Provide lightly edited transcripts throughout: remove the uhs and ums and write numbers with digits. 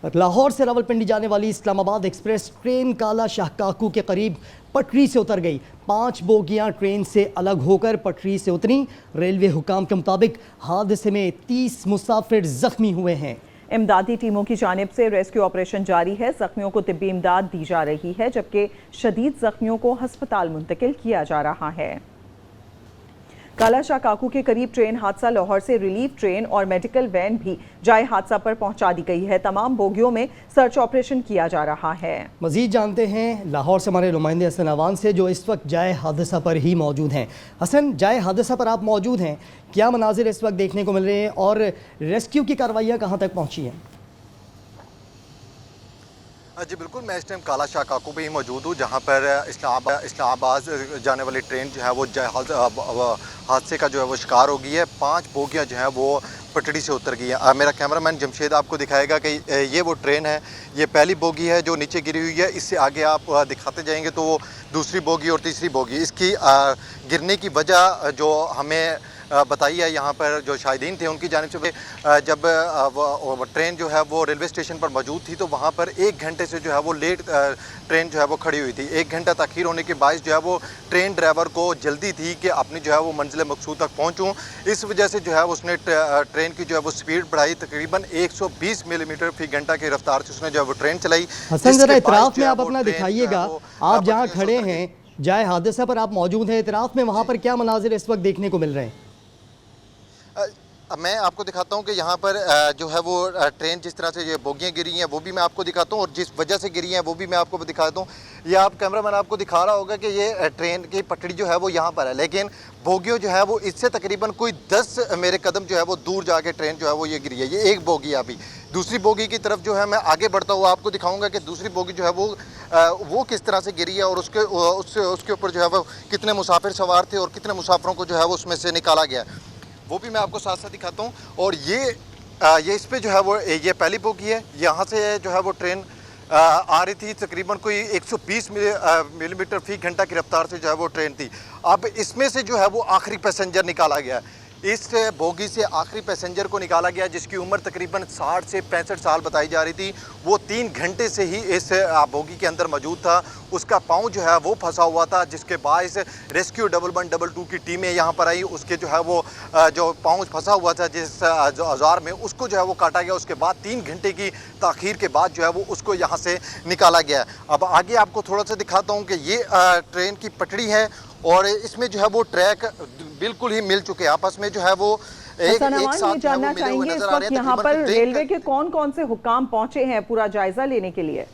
لاہور سے راولپنڈی جانے والی اسلام آباد ایکسپریس ٹرین کالا شاہ کاکو کے قریب پٹری سے اتر گئی۔ 5 بوگیاں ٹرین سے الگ ہو کر پٹری سے اتریں۔ ریلوے حکام کے مطابق حادثے میں 30 مسافر زخمی ہوئے ہیں۔ امدادی ٹیموں کی جانب سے ریسکیو آپریشن جاری ہے۔ زخمیوں کو طبی امداد دی جا رہی ہے، جبکہ شدید زخمیوں کو ہسپتال منتقل کیا جا رہا ہے۔ کالا شاہ کاکو کے قریب ٹرین حادثہ لاہور سے ریلیف ٹرین اور میڈیکل وین بھی جائے حادثہ پر پہنچا دی گئی ہے۔ تمام بوگیوں میں سرچ آپریشن کیا جا رہا ہے۔ مزید جانتے ہیں لاہور سے ہمارے نمائندے حسن عوان سے، جو اس وقت جائے حادثہ پر ہی موجود ہیں۔ حسن، جائے حادثہ پر آپ موجود ہیں، کیا مناظر اس وقت دیکھنے کو مل رہے ہیں اور ریسکیو کی کارروائیاں کہاں تک پہنچی ہیں؟ جی بالکل، میں اس ٹائم کالا شاہ کاکو پہ ہی موجود ہوں، جہاں پر اسلام آباد جانے والی ٹرین جو ہے وہ حادثے کا جو ہے وہ شکار ہو گئی ہے۔ 5 بوگیاں جو ہیں وہ پٹڑی سے اتر گئی ہیں۔ میرا کیمرہ مین جمشید آپ کو دکھائے گا کہ یہ وہ ٹرین ہے، یہ پہلی بوگی ہے جو نیچے گری ہوئی ہے۔ اس سے آگے آپ دکھاتے جائیں گے تو وہ دوسری بوگی اور تیسری بوگی۔ اس کی گرنے کی وجہ جو ہمیں بتائی ہے یہاں پر جو شاہدین تھے ان کی جانب سے، جب ٹرین جو ہے وہ ریلوے اسٹیشن پر موجود تھی تو وہاں پر 1 گھنٹے سے جو ہے وہ لیٹ ٹرین جو ہے وہ کھڑی ہوئی تھی۔ 1 گھنٹہ تاخیر ہونے کے باعث جو ہے وہ ٹرین ڈرائیور کو جلدی تھی کہ اپنی جو ہے وہ منزل مقصود تک پہنچوں، اس وجہ سے جو ہے اس نے ٹرین کی جو ہے وہ سپیڈ بڑھائی، تقریباً 120 کلو میٹر فی گھنٹہ کی رفتار سے اس نے جو ہے وہ ٹرین چلائی۔ حسن، ذرا اطراف میں آپ اپنا دکھائیے گا، آپ جہاں کھڑے ہیں جائے حادثہ پر آپ موجود ہیں، اطراف میں وہاں پر کیا مناظر اس وقت دیکھنے کو مل رہے ہیں؟ میں آپ کو دکھاتا ہوں کہ یہاں پر جو ہے وہ ٹرین جس طرح سے یہ بوگیاں گری ہیں وہ بھی میں آپ کو دکھاتا ہوں، اور جس وجہ سے گری ہیں وہ بھی میں آپ کو دکھاتا ہوں۔ یہ آپ کیمرہ مین آپ کو دکھا رہا ہوگا کہ یہ ٹرین کی پٹڑی جو ہے وہ یہاں پر ہے، لیکن بوگیوں جو ہے وہ اس سے تقریباً کوئی 10 میرے قدم جو ہے وہ دور جا کے ٹرین جو ہے وہ یہ گری ہے۔ یہ ایک بوگی ہے ابھی۔ دوسری بوگی کی طرف جو ہے میں آگے بڑھتا ہوا آپ کو دکھاؤں گا کہ دوسری بوگی جو ہے وہ کس طرح سے گری ہے، اور اس کے اوپر جو ہے وہ کتنے مسافر سوار تھے اور کتنے مسافروں کو جو ہے وہ اس میں سے نکالا گیا، وہ بھی میں آپ کو ساتھ ساتھ دکھاتا ہوں۔ اور یہ اس پہ جو ہے وہ یہ پہلی بوگی ہے، یہاں سے جو ہے وہ ٹرین آ رہی تھی، تقریباً کوئی 120 ملی میٹر فی گھنٹہ کی رفتار سے جو ہے وہ ٹرین تھی۔ اب اس میں سے جو ہے وہ آخری پیسنجر نکالا گیا، اس بوگی سے آخری پیسنجر کو نکالا گیا جس کی عمر تقریباً 60 سے 65 سال بتائی جا رہی تھی۔ وہ 3 گھنٹے سے ہی اس بوگی کے اندر موجود تھا، اس کا پاؤں جو ہے وہ پھنسا ہوا تھا، جس کے باعث ریسکیو 1122 کی ٹیمیں یہاں پر آئی۔ اس کے جو ہے وہ جو پاؤں پھنسا ہوا تھا جس اوزار میں، اس کو جو ہے وہ کاٹا گیا۔ اس کے بعد 3 گھنٹے کی تاخیر کے بعد جو ہے وہ اس کو یہاں سے نکالا گیا۔ اب آگے آپ کو تھوڑا سا دکھاتا ہوں کہ یہ ٹرین کی پٹڑی ہے، اور اس میں جو ہے وہ ٹریک بالکل ہی مل چکے آپس میں، جو ہے وہ ایک ساتھ یہ جاننا چاہیں گے اس وقت یہاں پر ریلوے کے کون سے حکام پہنچے ہیں پورا جائزہ لینے کے لیے؟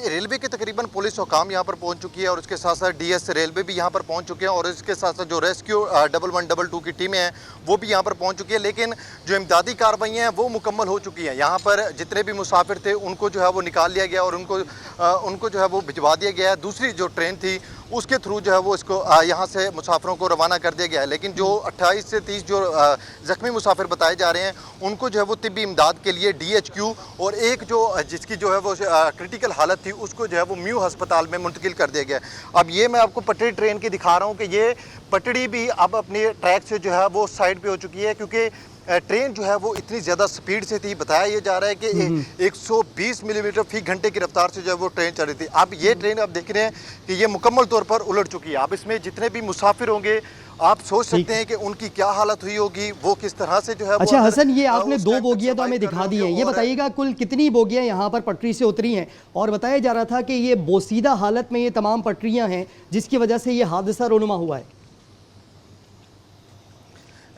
ریلوے کے تقریباً پولیس حکام یہاں پر پہنچ چکی ہے، اور اس کے ساتھ ساتھ DS ریلوے بھی یہاں پر پہنچ چکے ہیں، اور اس کے ساتھ ساتھ جو ریسکیو 1122 کی ٹیمیں ہیں وہ بھی یہاں پر پہنچ چکی ہے۔ لیکن جو امدادی کارروائیاں ہیں وہ مکمل ہو چکی ہیں۔ یہاں پر جتنے بھی مسافر تھے ان کو جو ہے وہ نکال لیا گیا، اور ان کو جو ہے وہ بھجوا دیا گیا ہے۔ دوسری جو ٹرین تھی اس کے تھرو جو ہے وہ اس کو یہاں سے مسافروں کو روانہ کر دیا گیا ہے، لیکن جو 28 سے 30 جو زخمی مسافر بتائے جا رہے ہیں ان کو جو ہے وہ طبی امداد کے لیے DHQ، اور ایک جو جس کی جو ہے وہ کرٹیکل حالت تھی اس کو جو ہے وہ میو ہسپتال میں منتقل کر دیا گیا۔ اب یہ میں آپ کو پٹڑی ٹرین کی دکھا رہا ہوں کہ یہ پٹڑی بھی اب اپنے ٹریک سے جو ہے وہ سائڈ پہ ہو چکی ہے، کیونکہ ٹرین جو ہے وہ اتنی زیادہ سپیڈ سے تھی۔ بتایا یہ جا رہا ہے کہ 120 ملی میٹر فی گھنٹے کی رفتار سے جو ہے وہ ٹرین چل رہی تھی۔ اب یہ ٹرین آپ دیکھ رہے ہیں کہ یہ مکمل طور پر الٹ چکی ہے۔ اب اس میں جتنے بھی مسافر ہوں گے آپ سوچ سکتے ہیں کہ ان کی کیا حالت ہوئی ہوگی، وہ کس طرح سے جو ہے۔ اچھا حسن، یہ آپ نے 2 بوگیاں تو ہمیں دکھا دی ہیں، یہ بتائیے گا کل کتنی بوگیاں یہاں پر پٹری سے اتری ہیں؟ اور بتایا جا رہا تھا کہ یہ بوسیدہ حالت میں یہ تمام پٹریاں ہیں جس کی وجہ سے یہ حادثہ رونما ہوا ہے۔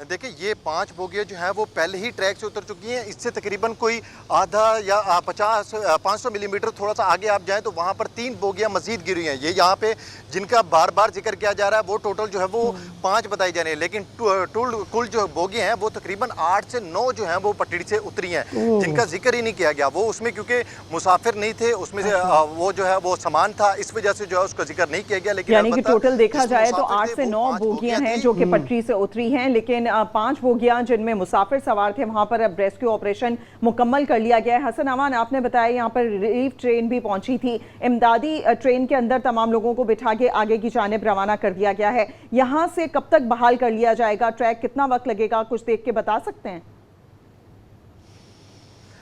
دیکھیں، یہ 5 بوگیاں جو ہیں وہ پہلے ہی ٹریک سے اتر چکی ہیں۔ اس سے تقریباً کوئی آدھا یا 500 ملی میٹر تھوڑا سا آگے آپ جائیں تو وہاں پر 3 بوگیاں مزید گری ہیں۔ یہ یہاں پہ جن کا بار بار ذکر کیا جا رہا ہے وہ ٹوٹل جو ہے وہ 5 بتائی جا رہی ہیں، لیکن کل جو بوگیاں ہیں وہ تقریباً 8 سے 9 جو ہیں وہ پٹڑی سے اتری ہیں، جن کا ذکر ہی نہیں کیا گیا۔ وہ اس میں کیونکہ مسافر نہیں تھے، اس میں سے وہ جو ہے وہ سامان تھا، اس وجہ سے جو ہے اس کا ذکر نہیں کیا گیا۔ لیکن یعنی کہ ٹوٹل دیکھا جائے تو 8 سے 9 بوگیاں ہیں جو کہ پٹری سے اتری ہیں، لیکن 5 بوگیاں جن میں مسافر سوار تھے وہاں پر اب ریسکیو آپریشن مکمل کر لیا گیا ہے۔ حسن عوان، آپ نے بتایا یہاں پر ریلیف ٹرین بھی پہنچی تھی، امدادی ٹرین کے اندر تمام لوگوں کو بٹھا کے آگے کی جانب روانہ کر دیا گیا ہے۔ یہاں سے کب تک بحال کر لیا جائے گا؟ ٹریک کتنا وقت لگے گا؟ کچھ دیکھ کے بتا سکتے ہیں؟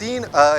3